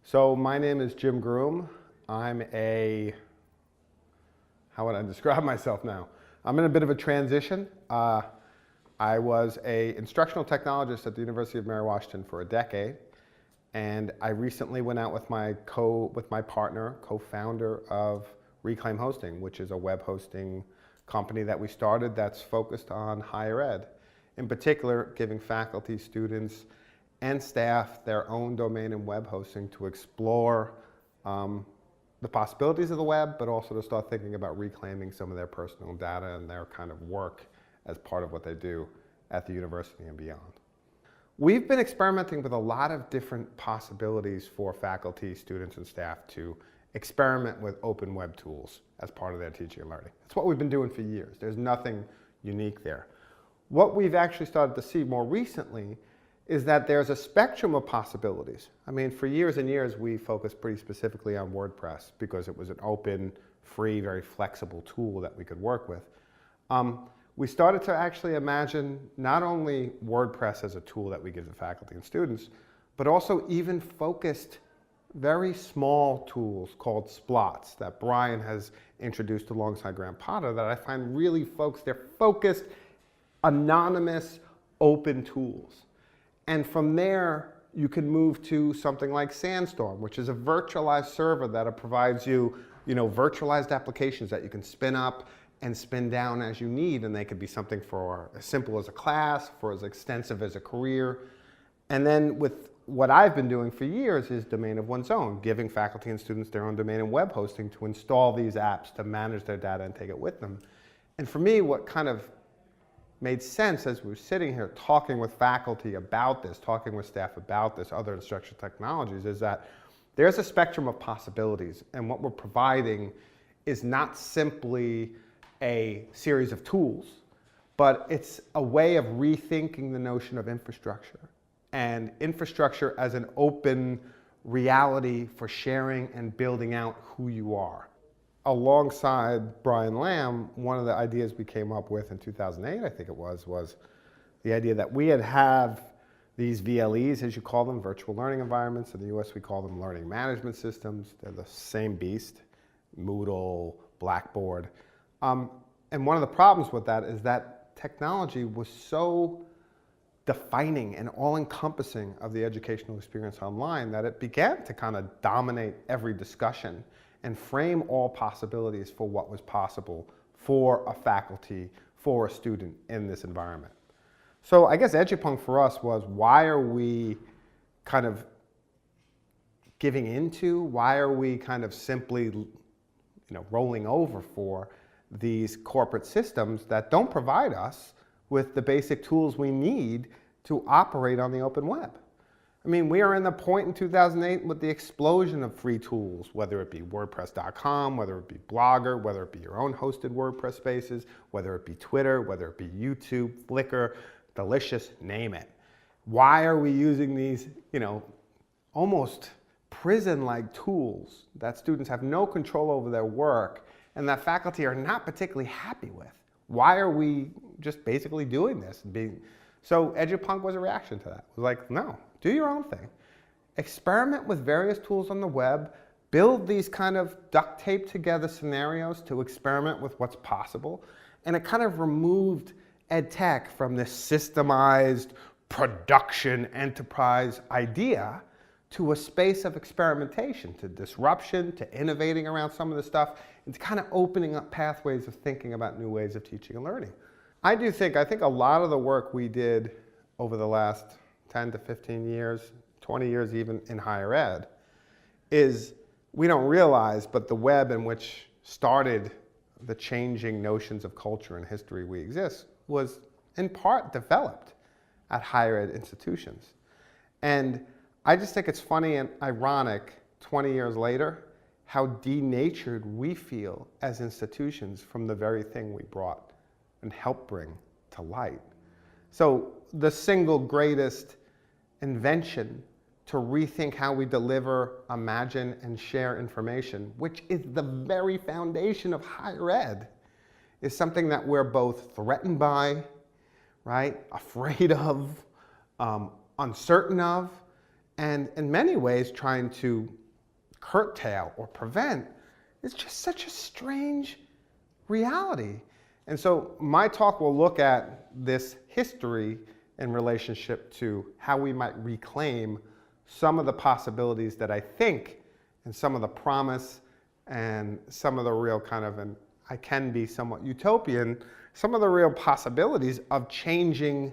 So my name is Jim Groom. I'm how would I describe myself now? I'm in a bit of a transition. I was an instructional technologist at the University of Mary Washington for a decade. And I recently went out with my partner, co-founder of Reclaim Hosting, which is a web hosting company that we started that's focused on higher ed. In particular, giving faculty, students, and staff their own domain and web hosting to explore the possibilities of the web, but also to start thinking about reclaiming some of their personal data and their kind of work as part of what they do at the university and beyond. We've been experimenting with a lot of different possibilities for faculty, students, and staff to experiment with open web tools as part of their teaching and learning. That's what we've been doing for years. There's nothing unique there. What we've actually started to see more recently is that there's a spectrum of possibilities. I mean, for years and years, we focused pretty specifically on WordPress because it was an open, free, very flexible tool that we could work with. We started to actually imagine not only WordPress as a tool that we give to faculty and students, but also even focused, very small tools called splots that Brian has introduced alongside Graham Potter that I find really they're focused, anonymous, open tools. And from there, you can move to something like Sandstorm, which is a virtualized server that provides you, virtualized applications that you can spin up and spin down as you need. And they could be something for as simple as a class, for as extensive as a career. And then with what I've been doing for years is domain of one's own, giving faculty and students their own domain and web hosting to install these apps, to manage their data and take it with them. And for me, what kind of made sense as we were sitting here talking with faculty about this, talking with staff about this, other instructional technologies, is that there's a spectrum of possibilities. And what we're providing is not simply a series of tools, but it's a way of rethinking the notion of infrastructure. And infrastructure as an open reality for sharing and building out who you are. Alongside Brian Lamb, one of the ideas we came up with in 2008, I think it was the idea that we have these VLEs, as you call them, virtual learning environments. In the US, we call them learning management systems. They're the same beast, Moodle, Blackboard. And one of the problems with that is that technology was so defining and all-encompassing of the educational experience online that it began to kind of dominate every discussion and frame all possibilities for what was possible for a faculty, for a student in this environment. So I guess EduPunk for us was, why are we kind of giving into, why are we kind of simply rolling over for these corporate systems that don't provide us with the basic tools we need to operate on the open web? I mean, we are in the point in 2008 with the explosion of free tools, whether it be WordPress.com, whether it be Blogger, whether it be your own hosted WordPress spaces, whether it be Twitter, whether it be YouTube, Flickr, Delicious, name it. Why are we using these, almost prison-like tools that students have no control over their work and that faculty are not particularly happy with? Why are we just basically doing this? So EduPunk was a reaction to that. It was like, no, do your own thing. Experiment with various tools on the web, build these kind of duct tape together scenarios to experiment with what's possible. And it kind of removed ed tech from this systemized production enterprise idea to a space of experimentation, to disruption, to innovating around some of the stuff, and to kind of opening up pathways of thinking about new ways of teaching and learning. I think a lot of the work we did over the last 10 to 15 years, 20 years even in higher ed, is we don't realize, but the web in which started the changing notions of culture and history we exist was in part developed at higher ed institutions. And I just think it's funny and ironic 20 years later how denatured we feel as institutions from the very thing we brought and helped bring to light. So the single greatest invention to rethink how we deliver, imagine, and share information, which is the very foundation of higher ed, is something that we're both threatened by, right, afraid of, uncertain of, and in many ways trying to curtail or prevent is just such a strange reality. And so my talk will look at this history in relationship to how we might reclaim some of the possibilities that I think, and some of the promise, and some of the real kind of, and I can be somewhat utopian, some of the real possibilities of changing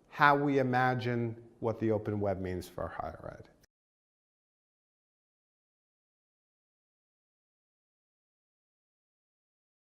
how we imagine what the open web means for higher ed.